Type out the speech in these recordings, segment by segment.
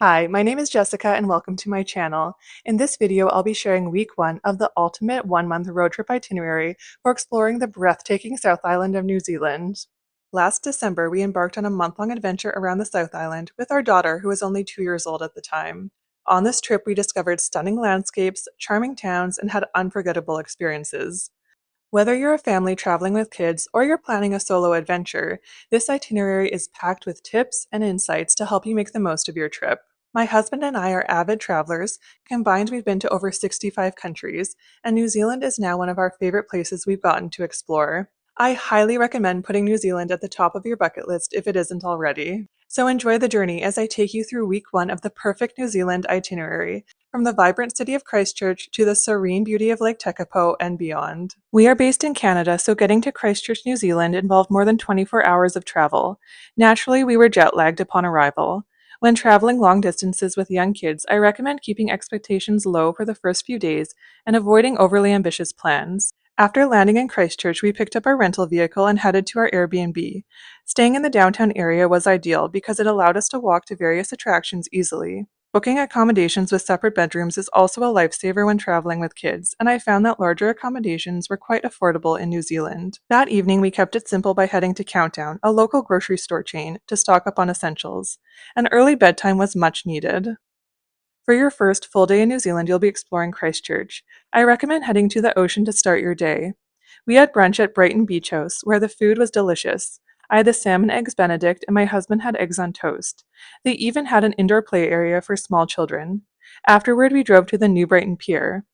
Hi, my name is Jessica and welcome to my channel. In this video, I'll be sharing week 1 of the ultimate 1-month road trip itinerary for exploring the breathtaking South Island of New Zealand. Last December, we embarked on a month-long adventure around the South Island with our daughter, who was only 2 years old at the time. On this trip, we discovered stunning landscapes, charming towns, and had unforgettable experiences. Whether you're a family traveling with kids or you're planning a solo adventure, this itinerary is packed with tips and insights to help you make the most of your trip. My husband and I are avid travelers. Combined, we've been to over 65 countries, and New Zealand is now one of our favorite places we've gotten to explore. I highly recommend putting New Zealand at the top of your bucket list if it isn't already. So enjoy the journey as I take you through week 1 of the perfect New Zealand itinerary, from the vibrant city of Christchurch to the serene beauty of Lake Tekapo and beyond. We are based in Canada, so getting to Christchurch, New Zealand involved more than 24 hours of travel. Naturally, we were jet lagged upon arrival. When traveling long distances with young kids, I recommend keeping expectations low for the first few days and avoiding overly ambitious plans. After landing in Christchurch, we picked up our rental vehicle and headed to our Airbnb. Staying in the downtown area was ideal because it allowed us to walk to various attractions easily. Booking accommodations with separate bedrooms is also a lifesaver when traveling with kids, and I found that larger accommodations were quite affordable in New Zealand. That evening, we kept it simple by heading to Countdown, a local grocery store chain, to stock up on essentials. An early bedtime was much needed. For your first full day in New Zealand, you'll be exploring Christchurch. I recommend heading to the ocean to start your day. We had brunch at Brighton Beach House, where the food was delicious. I had the salmon eggs benedict, and my husband had eggs on toast. They even had an indoor play area for small children. Afterward, we drove to the New Brighton Pier.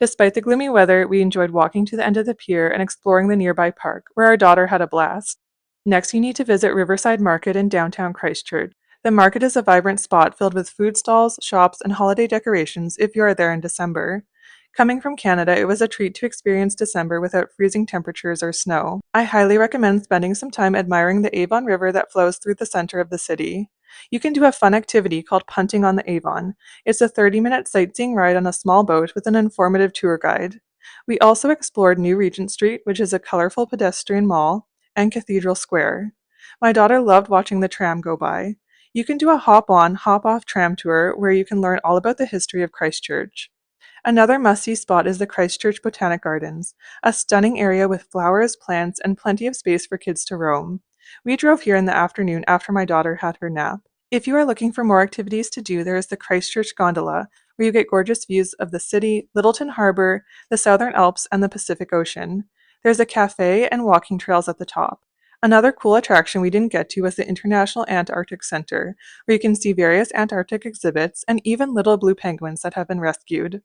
Despite the gloomy weather, we enjoyed walking to the end of the pier and exploring the nearby park, where our daughter had a blast. Next, you need to visit Riverside Market in downtown Christchurch. The market is a vibrant spot filled with food stalls, shops, and holiday decorations if you are there in December. Coming from Canada, it was a treat to experience December without freezing temperatures or snow. I highly recommend spending some time admiring the Avon River that flows through the center of the city. You can do a fun activity called punting on the Avon. It's a 30-minute sightseeing ride on a small boat with an informative tour guide. We also explored New Regent Street, which is a colorful pedestrian mall, and Cathedral Square. My daughter loved watching the tram go by. You can do a hop-on, hop-off tram tour where you can learn all about the history of Christchurch. Another must-see spot is the Christchurch Botanic Gardens, a stunning area with flowers, plants, and plenty of space for kids to roam. We drove here in the afternoon after my daughter had her nap. If you are looking for more activities to do, there is the Christchurch Gondola, where you get gorgeous views of the city, Littleton Harbour, the Southern Alps, and the Pacific Ocean. There's a cafe and walking trails at the top. Another cool attraction we didn't get to was the International Antarctic Center, where you can see various Antarctic exhibits and even little blue penguins that have been rescued.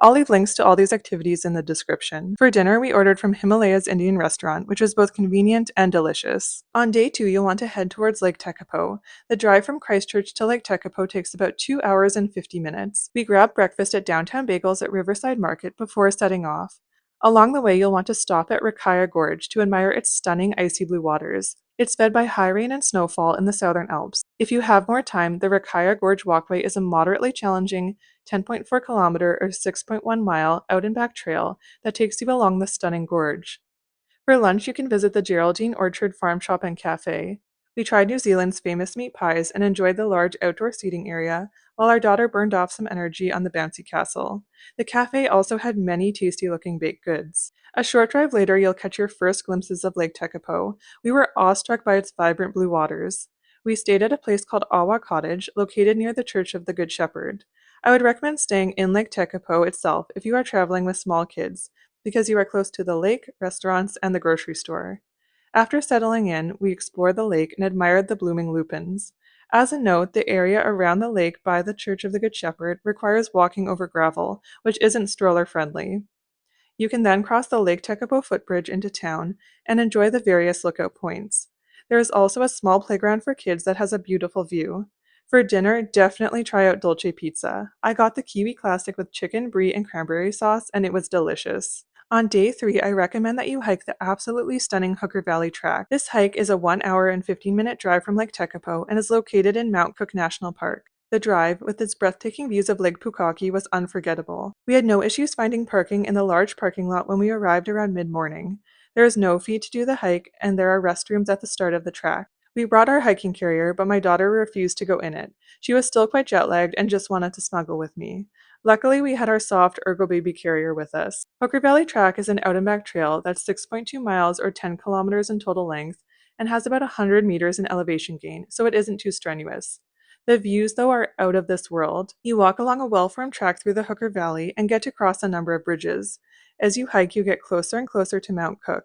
I'll leave links to all these activities in the description. For dinner, we ordered from Himalaya's Indian restaurant, which was both convenient and delicious. On day 2, you'll want to head towards Lake Tekapo. The drive from Christchurch to Lake Tekapo takes about 2 hours and 50 minutes. We grabbed breakfast at Downtown Bagels at Riverside Market before setting off. Along the way, you'll want to stop at Rakaya Gorge to admire its stunning icy blue waters. It's fed by high rain and snowfall in the Southern Alps. If you have more time, the Rakaya Gorge walkway is a moderately challenging 10.4 kilometer or 6.1 mile out and back trail that takes you along the stunning gorge. For lunch, you can visit the Geraldine Orchard Farm Shop and Cafe. We tried New Zealand's famous meat pies and enjoyed the large outdoor seating area, while our daughter burned off some energy on the bouncy castle. The cafe also had many tasty-looking baked goods. A short drive later, you'll catch your first glimpses of Lake Tekapo. We were awestruck by its vibrant blue waters. We stayed at a place called Awa Cottage, located near the Church of the Good Shepherd. I would recommend staying in Lake Tekapo itself if you are traveling with small kids, because you are close to the lake, restaurants, and the grocery store. After settling in, we explored the lake and admired the blooming lupins. As a note, the area around the lake by the Church of the Good Shepherd requires walking over gravel, which isn't stroller friendly. You can then cross the Lake Tekapo footbridge into town and enjoy the various lookout points. There is also a small playground for kids that has a beautiful view. For dinner, definitely try out Dolce Pizza. I got the Kiwi Classic with chicken, brie, and cranberry sauce, and it was delicious. On day 3, I recommend that you hike the absolutely stunning Hooker Valley Track. This hike is a 1 hour and 15-minute drive from Lake Tekapo and is located in Mount Cook National Park. The drive, with its breathtaking views of Lake Pukaki, was unforgettable. We had no issues finding parking in the large parking lot when we arrived around mid-morning. There is no fee to do the hike, and there are restrooms at the start of the track. We brought our hiking carrier, but my daughter refused to go in it. She was still quite jet-lagged and just wanted to snuggle with me. Luckily, we had our soft Ergo Baby carrier with us. Hooker Valley Track is an out-and-back trail that's 6.2 miles or 10 kilometers in total length and has about 100 meters in elevation gain, so it isn't too strenuous. The views, though, are out of this world. You walk along a well-formed track through the Hooker Valley and get to cross a number of bridges. As you hike, you get closer and closer to Mount Cook.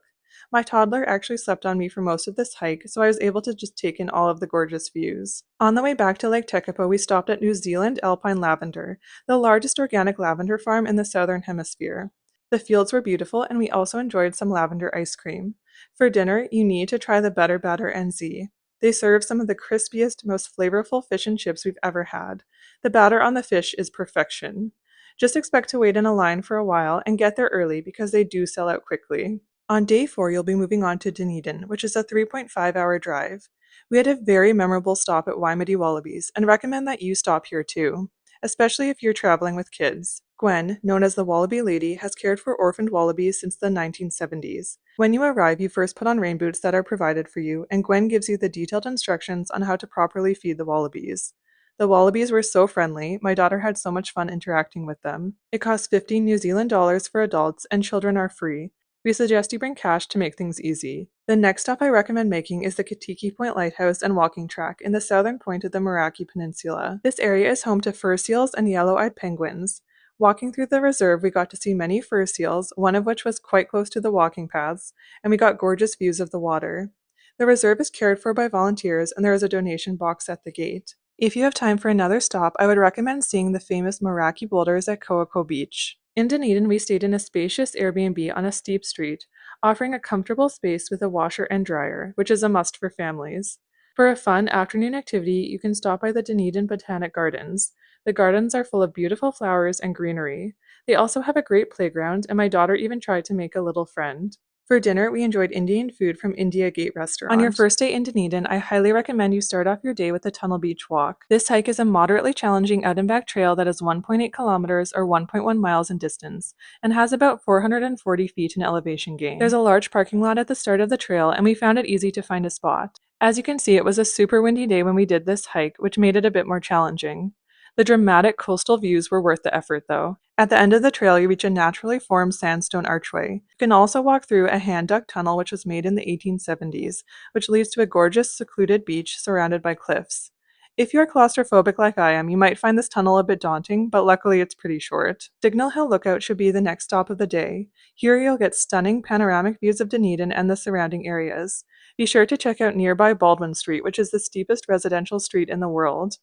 My toddler actually slept on me for most of this hike, so I was able to just take in all of the gorgeous views. On the way back to Lake Tekapo, we stopped at New Zealand Alpine Lavender, the largest organic lavender farm in the southern hemisphere. The fields were beautiful, and we also enjoyed some lavender ice cream. For dinner, you need to try the Better Batter NZ. They serve some of the crispiest, most flavorful fish and chips we've ever had. The batter on the fish is perfection. Just expect to wait in a line for a while and get there early because they do sell out quickly. On day 4, you'll be moving on to Dunedin, which is a 3.5-hour drive. We had a very memorable stop at Waimate Wallabies and recommend that you stop here too, especially if you're traveling with kids. Gwen, known as the Wallaby Lady, has cared for orphaned wallabies since the 1970s. When you arrive, you first put on rain boots that are provided for you, and Gwen gives you the detailed instructions on how to properly feed the wallabies. The wallabies were so friendly, my daughter had so much fun interacting with them. It costs 15 New Zealand dollars for adults, and children are free. We suggest you bring cash to make things easy. The next stop I recommend making is the Kitiki Point Lighthouse and walking track in the southern point of the Meraki Peninsula. This area is home to fur seals and yellow-eyed penguins. Walking through the reserve, we got to see many fur seals, one of which was quite close to the walking paths, and we got gorgeous views of the water. The reserve is cared for by volunteers, and there is a donation box at the gate. If you have time for another stop, I would recommend seeing the famous Meraki boulders at Koako Beach. In Dunedin, we stayed in a spacious Airbnb on a steep street, offering a comfortable space with a washer and dryer, which is a must for families. For a fun afternoon activity, you can stop by the Dunedin Botanic Gardens. The gardens are full of beautiful flowers and greenery. They also have a great playground, and my daughter even tried to make a little friend. For dinner, we enjoyed Indian food from India Gate Restaurant. On your first day in Dunedin, I highly recommend you start off your day with the Tunnel Beach Walk. This hike is a moderately challenging out-and-back trail that is 1.8 kilometers or 1.1 miles in distance, and has about 440 feet in elevation gain. There's a large parking lot at the start of the trail, and we found it easy to find a spot. As you can see, it was a super windy day when we did this hike, which made it a bit more challenging. The dramatic coastal views were worth the effort, though. At the end of the trail, you reach a naturally formed sandstone archway. You can also walk through a hand-dug tunnel which was made in the 1870s, which leads to a gorgeous, secluded beach surrounded by cliffs. If you're claustrophobic like I am, you might find this tunnel a bit daunting, but luckily it's pretty short. Signal Hill Lookout should be the next stop of the day. Here you'll get stunning panoramic views of Dunedin and the surrounding areas. Be sure to check out nearby Baldwin Street, which is the steepest residential street in the world.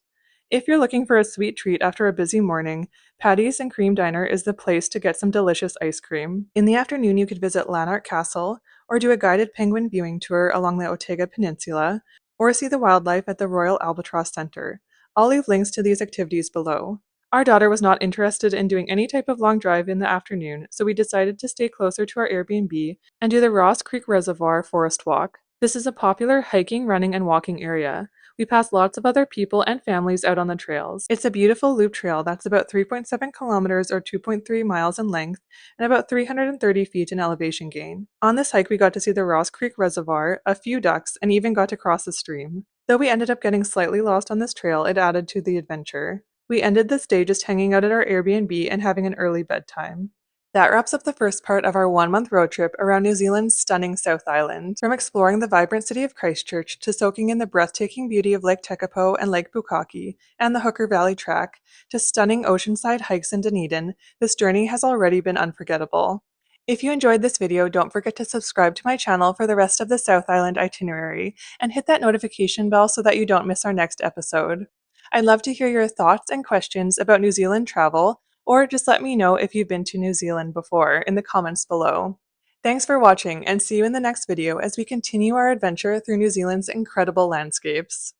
If you're looking for a sweet treat after a busy morning, Patty's and Cream Diner is the place to get some delicious ice cream. In the afternoon, you could visit Lanark Castle, or do a guided penguin viewing tour along the Otega Peninsula, or see the wildlife at the Royal Albatross Center. I'll leave links to these activities below. Our daughter was not interested in doing any type of long drive in the afternoon, so we decided to stay closer to our Airbnb and do the Ross Creek Reservoir Forest Walk. This is a popular hiking, running, and walking area. We passed lots of other people and families out on the trails. It's a beautiful loop trail that's about 3.7 kilometers or 2.3 miles in length and about 330 feet in elevation gain. On this hike, we got to see the Ross Creek Reservoir, a few ducks, and even got to cross the stream. Though we ended up getting slightly lost on this trail, it added to the adventure. We ended this day just hanging out at our Airbnb and having an early bedtime. That wraps up the first part of our 1-month road trip around New Zealand's stunning South Island. From exploring the vibrant city of Christchurch to soaking in the breathtaking beauty of Lake Tekapo and Lake Pukaki and the Hooker Valley Track to stunning oceanside hikes in Dunedin, this journey has already been unforgettable. If you enjoyed this video, don't forget to subscribe to my channel for the rest of the South Island itinerary and hit that notification bell so that you don't miss our next episode. I'd love to hear your thoughts and questions about New Zealand travel, or just let me know if you've been to New Zealand before in the comments below. Thanks for watching, and see you in the next video as we continue our adventure through New Zealand's incredible landscapes.